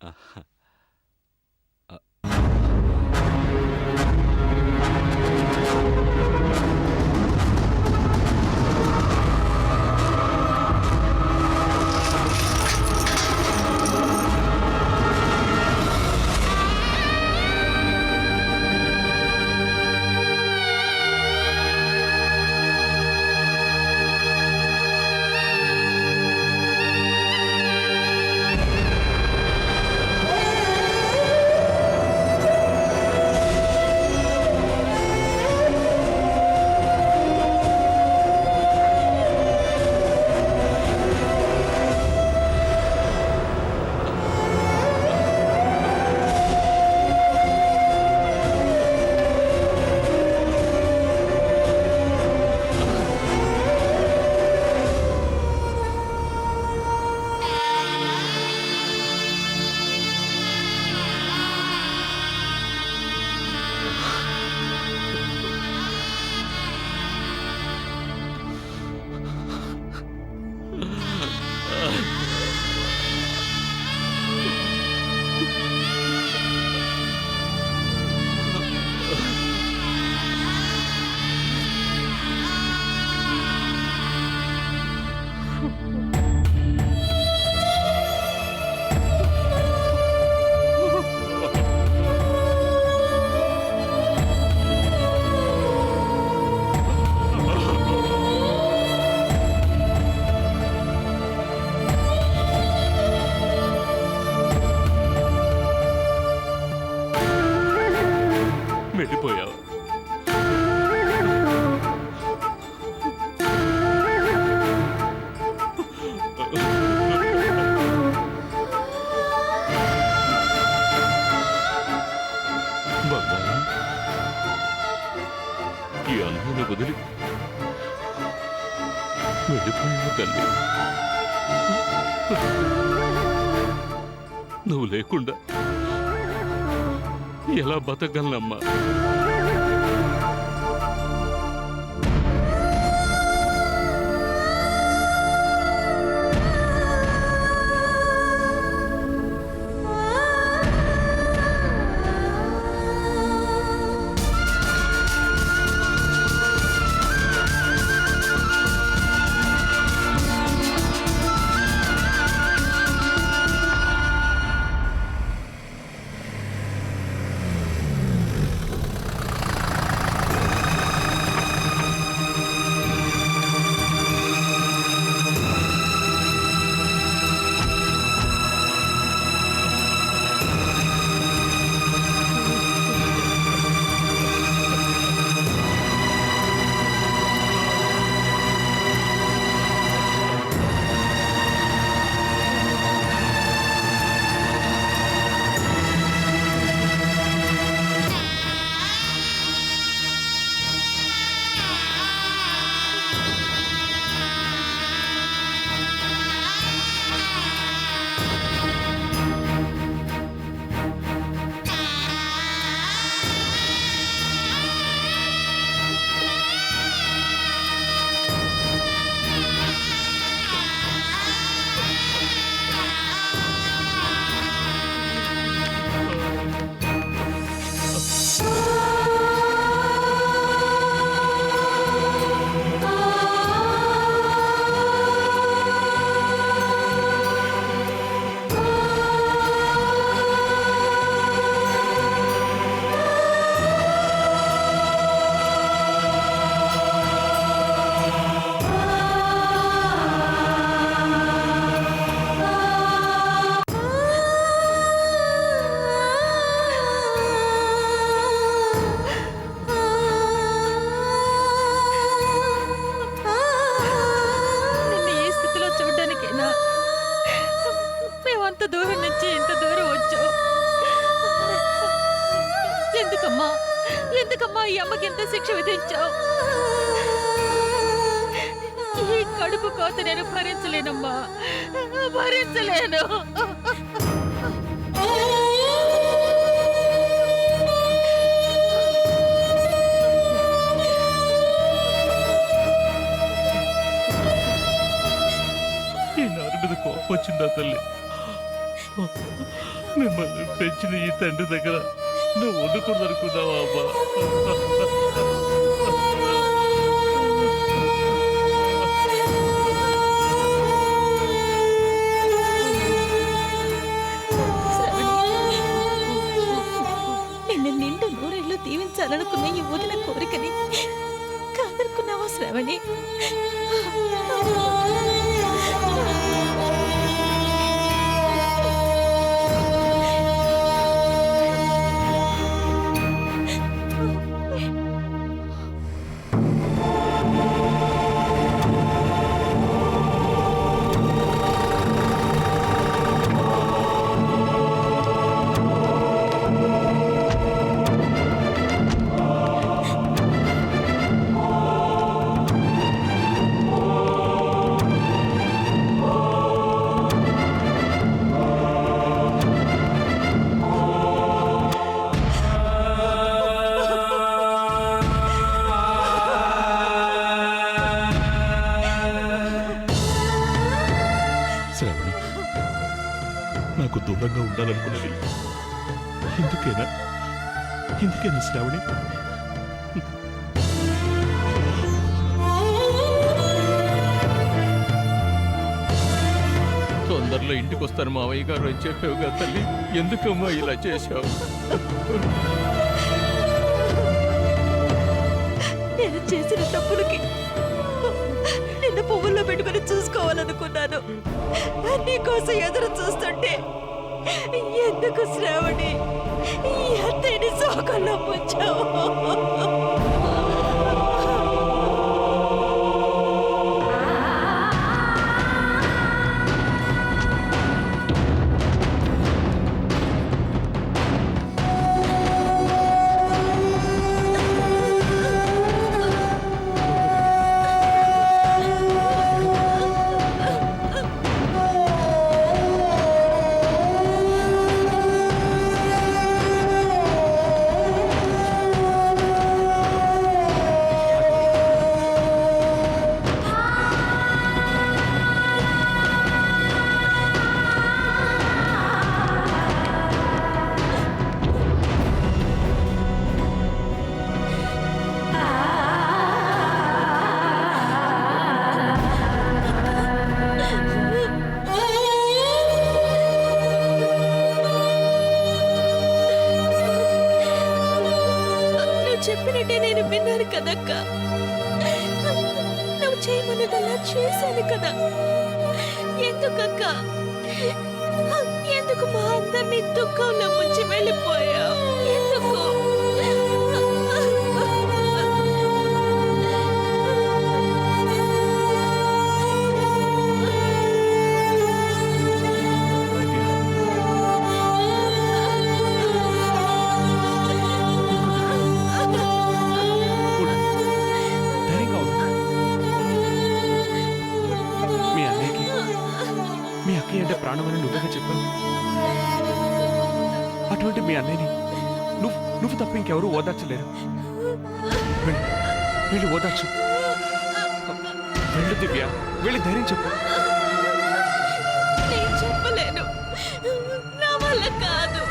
ఆహ్, వెళ్ళిపోయావు. బంగారం, ఈ అన్నయ్యను వదిలి వెళ్ళిపోయావు తల్లి. నువ్వు లేకుండా ఎలా బతకగలనమ్మా? ఎందుకమ్మా ఈ అమ్మకి ఎంత శిక్ష విధించావు? ఈ కడుపు కోత నేను భరించలేనమ్మా, భరించలేను. ఈ నారు మీద కోపం వచ్చిందా తల్లి? మిమ్మల్ని పెంచిన ఈ తండ్రి దగ్గర నువ్వు వండుకుని అనుకున్నావా అమ్మా? నిన్ను నిండు నూరేళ్ళు దీవించాలనుకున్న ఈ వదిన కోరికని కాదనుకున్నావా శ్రవణి? శ్రావణి, నాకు దూరంగా ఉండాలనుకున్నది ఇందుకేనా? ఇందుకేనా శ్రావణి? తొందరలో ఇంటికి వస్తాను మావయ్య గారు అని చెప్పావు కదా తల్లి, ఎందుకమ్మా ఇలా చేశావు? నేను చేసిన తప్పులకి నిన్ను పువ్వుల్లో పెట్టుకుని చూసుకోవాలనుకున్నాను. నీకోసం ఎదురు చూస్తుంటే ఎందుకు శ్రావణి ఈ అత్తయ్యని సోకల్లో ముంచావు? చెప్పినట్టే నేను విన్నాను కదక్క. నువ్వు చేయమన్నదల్లా చేశాను కదా. ఎందుకక్క, ఎందుకు మా అందరినీ దుఃఖంలో ముంచి వెళ్ళిపోయావు? ఎందుకు? అంటే ప్రాణమని నువ్వేగా చెప్పావు. అటువంటి మీ అన్నయ్యని నువ్వు తప్ప ఇంకెవరూ ఓదార్చలేరు. వెళ్ళి ఓదార్చు. వెళ్ళు దివ్య, వెళ్ళి ధైర్యం చెప్పు. నేను చెప్పలేను, నా వల్ల కాదు.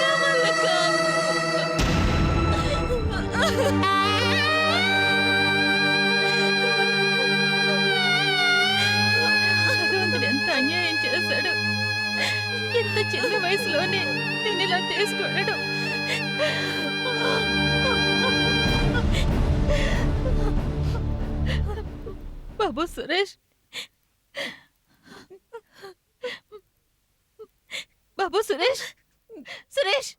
నా వల్ల కాదు. భగవంతుడు ఎంత అన్యాయం చేశాడు. ఇంత చిన్న వయసులోనే నేను ఇలా తీసుకెళ్ళడం. బాబు సురేష్, బాబు సురేష్, సురేష్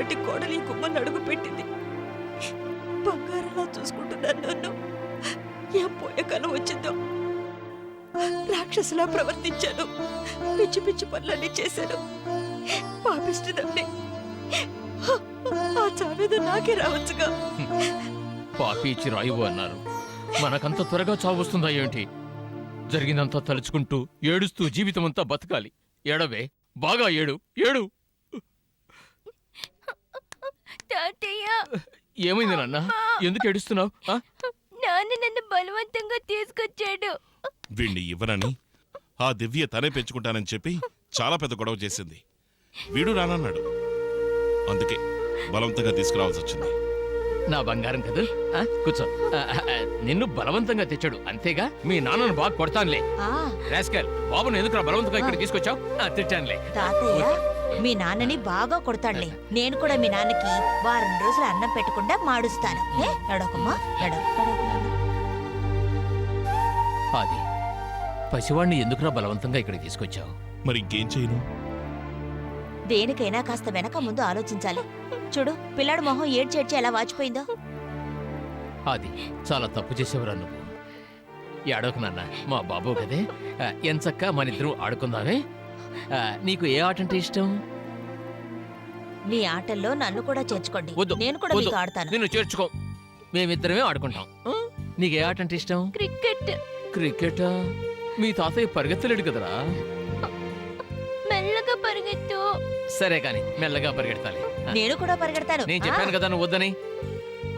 లాంటి కోడలి గుమ్మలు అడుగు పెట్టింది. బంగారంలా చూసుకుంటున్నాను నన్ను. ఏ పోయే కాలం వచ్చిందో రాక్షసులా ప్రవర్తించాను. పిచ్చి పిచ్చి పనులన్నీ చేశాను. పాపిస్తుందండి. ఆ చావేదో నాకే రావచ్చుగా. పాపి ఇచ్చి రాయువు అన్నారు. మనకంత త్వరగా చావు వస్తుందా ఏంటి? జరిగిందంతా తలుచుకుంటూ ఏడుస్తూ జీవితమంతా బతకాలి. ఏడవే, బాగా ఏడు ఏడు. తాతయ్య, ఏమైంది నాన్న? ఎందుకు ఏడుస్తున్నావు? నాన్న నన్ను బలవంతంగా తీసుకొచ్చాడు. వీణ్ణి ఇవ్వనని ఆ దివ్య తనే పెంచుకుంటానని చెప్పి చాలా పెద్ద గొడవ చేసింది. వీడు రానన్నాడు. అందుకే బలవంతంగా తీసుకురావాల్సి వచ్చింది. నా బంగారం కదా, కూర్చో. నిన్ను బలవంతంగా తెచ్చాడు అంతేగా? మీ నాన్నను బాగా కొడతానులే. రాస్కల్, బాబును ఎందుకు బలవంతంగా ఇక్కడ తీసుకొచ్చావు? తిట్టానులే. తాతయ్య మీ నాన్నని బాగా కొడతాడులే. నేను కూడా మీ నాన్నకి వారం రోజులు అన్నం పెట్టకుండా మాడుస్తాను. ఎడొకమ్మా అది పసివాణ్ణి ఎందుకురా బలవంతంగా ఇక్కడ తీసుకొచ్చావు? మరి ఇంకేం చేయను? దేనికైనా కాస్త వెనక ముందు ఆలోచించాలి. చూడు, పిల్లాడు మొహం ఏడ్చేడ్చి ఎలా వాచిపోయిందో. అది చాలా తప్పు చేసేవరా నువ్వు. ఏడవకు నాన్న, మా బాబు కదే. ఎంచక్క మనిద్దరం ఆడుకుందామే. నీకు ఏ ఆట అంటే ఇష్టం? మీ ఆటల్లో నన్ను కూడా చేర్చుకోండి. వద్దు, నేను కూడా వద్దు. మీతో ఆడతాను. నిన్ను చేర్చుకో. మేమిద్దరమే ఆడుకుంటాం. నీకు ఏ ఆట అంటే ఇష్టం? క్రికెట్. క్రికెటా? మీ తాతయ్య పరిగెత్తలేడు కదరా. మెల్లగా పరిగెత్తు. సరే కాని మెల్లగా పరిగెడతాలి. నేను కూడా పరిగెడతాను. నేను చెప్పాను కదా నువ్వు వద్దని.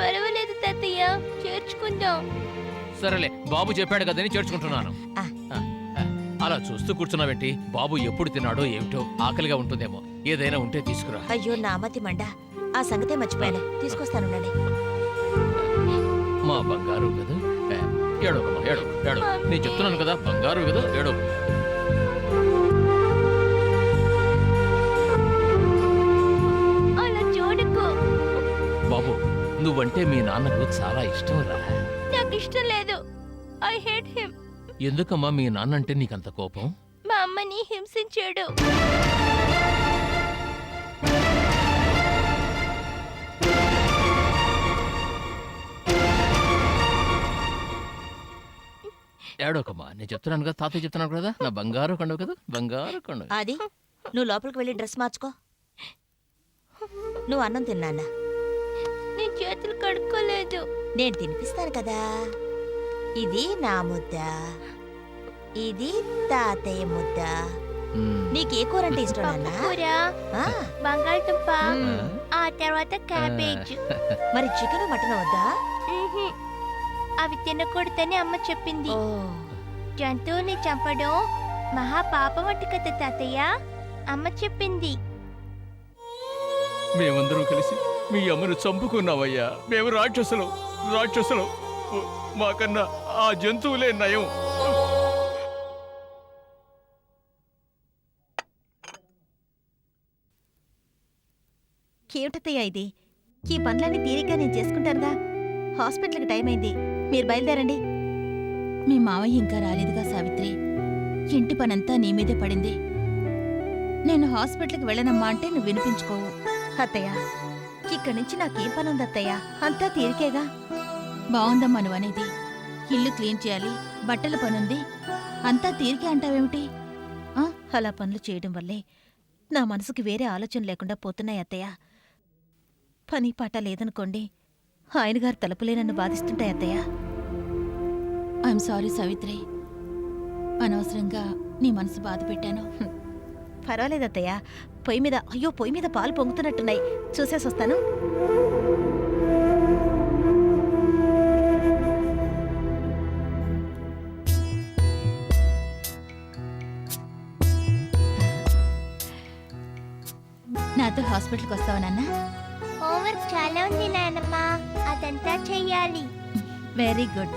పర్వాలేదు తాతయ్య, చేర్చుకుందాం. సరేలే, బాబు చెప్పాడు కదని చేర్చుకుంటున్నాను. ఆ. అలా చూస్తూ కూర్చున్నావేంటి? బాబు ఎప్పుడు తిన్నాడో ఏమిటో, ఆకలిగా ఉంటుందేమో. ఏదైనా ఉంటే తీసుకురా. అయ్యో నామతి మండ, ఆ సంగతే మర్చిపోయాను. తీసుకొస్తానుండండి. మా బంగారు కదా. ఏడోకమ్మా, ఏడో ఏడో. నేను చెప్తున్నాను కదా, బంగారు కదా, ఏడో. అలా చూడకు. బాబు, నువ్వంటే మీ నాన్నకు చాలా ఇష్టం రా. నాకు ఇష్టం లేదు. I hate him. ఎందుకమ్మా మీ నాన్నంటే నీకంత కోపం? మా అమ్మని హింసించాడు. ఏడోకమ్మా, నేను చెప్తున్నాను కదా, తాతయ్య చెప్తున్నాను కదా, నా బంగారు కొండవు కదా, బంగారు కొండవు. అది నువ్వు లోపలికి వెళ్ళి డ్రెస్ మార్చుకో. నువ్వు అన్నం తిన్నానా? నేను చేతులు కడుక్కోలేదు. నేను తినిపిస్తాను కదా. ఇది నా ముద్ద, ఇది తాతయ్య ముద్ద. నీకే కూర అంటే ఇష్టం నాన్న? కూర, ఆ, బంగాళదుంప, మ్మ్. ఆ తర్వాత క్యాబేజ్. మరి చికెన్ మటన్ వద్దా? మ్హూ. అవి తినకూడదని అమ్మ చెప్పింది. ఓ, జంతువుని చంపడం మహా పాపం అట్టు కదా తాతయ్య, అమ్మ చెప్పింది. మేమందరం కలిసి మీ అమ్మను చంపుకున్నావయ్యా. మేము రాక్షసులం, రాక్షసులం. మాకన్నా ఆ జంతువులే నయం. ఏమిటత్తయ్య ఇది? ఈ పనులన్నీ తీరిగ్గా నేను చేసుకుంటానుగా. హాస్పిటల్కి టైం అయింది, మీరు బయలుదేరండి. మీ మావయ్య ఇంకా రాలేదుగా సావిత్రి. ఇంటి పనంతా నీ మీదే పడింది. నేను హాస్పిటల్కి వెళ్ళనమ్మా అంటే నువ్వు వినిపించుకోవు. అత్తయ్య, ఇక్కడి నుంచి నాకేం పనుంది అత్తయ్య? అంతా తీరికేగా. బావుందమ్మా నువ్వనేది. ఇల్లు క్లీన్ చేయాలి, బట్టల పనుంది, అంతా తీరికే అంటావేమిటి? అలా పనులు చేయడం వల్లే నా మనసుకి వేరే ఆలోచన లేకుండా పోతున్నాయి అత్తయ్య. పని పాట లేదనుకోండి, ఆయనగారు తలుపులే నన్ను బాధిస్తుంటాయి అత్తయ్య. ఐఎమ్ సారీ సావిత్రి, అనవసరంగా నీ మనసు బాధ పెట్టాను. పర్వాలేదు అత్తయ్య. పొయ్యి మీద పాలు పొంగుతున్నట్టున్నాయి, చూసేసొస్తాను. నాతో హాస్పిటల్కి వస్తావా నాన్న? హోంవర్క్ చాలా ఉంది నాన్నమ్మ, అదంతా చెయ్యాలి. Very good.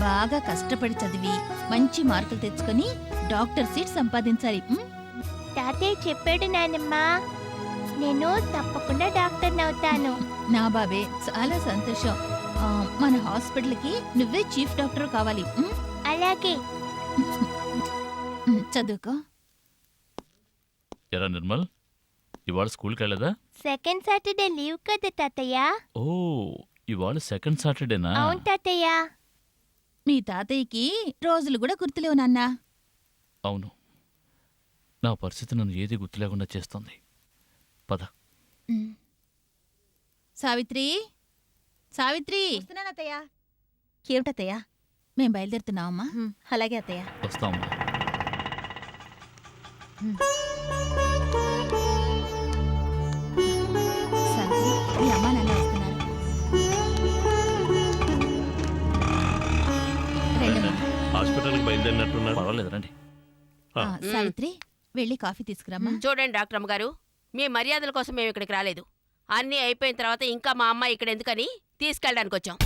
బాగా కష్టపడి చదివి మంచి మార్కులు తెచ్చుకొని డాక్టర్ సీట్ సంపాదించాలి. తాతయ్య చెప్పాడు నాన్నమ్మ, నేను తప్పకుండా డాక్టర్ అవుతాను. నా బాబే, చాలా సంతోషం. మన హాస్పిటల్కి నువ్వే చీఫ్ డాక్టర్ కావాలి. అలాగే. చదువుకో. ఎరా నిర్మల్, ఇవాళ స్కూల్కి వెళ్ళదా? సెకండ్ సాటర్డే లీవ్ కదా తాతయ్య. ఓ, ఇవాళ సెకండ్ సాటర్డేనా? అవును తాతయ్య. మీ తాతయ్యకి రోజులు కూడా గుర్తులేవు నాన్నా. అవును, నా పరిస్థితి నన్ను ఏది గుర్తు లేకుండా చేస్తుంది. పద. సావిత్రి, సావిత్రి, వస్తున్నానత్తయ్య. ఏమిటత్తయ్య? మేం బయలుదేరుతున్నామమ్మా. అలాగే అత్తయ్య. వస్తామమ్మా. సావిత్రి, మీ అమ్మా నాన్న వస్తున్నారు. రండమ్మా. హాస్పిటల్కి బయలుదేరినట్టున్నారు. పర్వాలేదు, రండి. సావిత్రి, వెళ్ళి కాఫీ తీసుకురమ్మా. చూడండి డాక్టర్ అమ్మగారు, మీ మర్యాదల కోసం మేము ఇక్కడికి రాలేదు. అన్నీ అయిపోయిన తర్వాత ఇంకా మా అమ్మాయి ఇక్కడ ఎందుకని తీసుకెళ్ళడానికి వచ్చాం.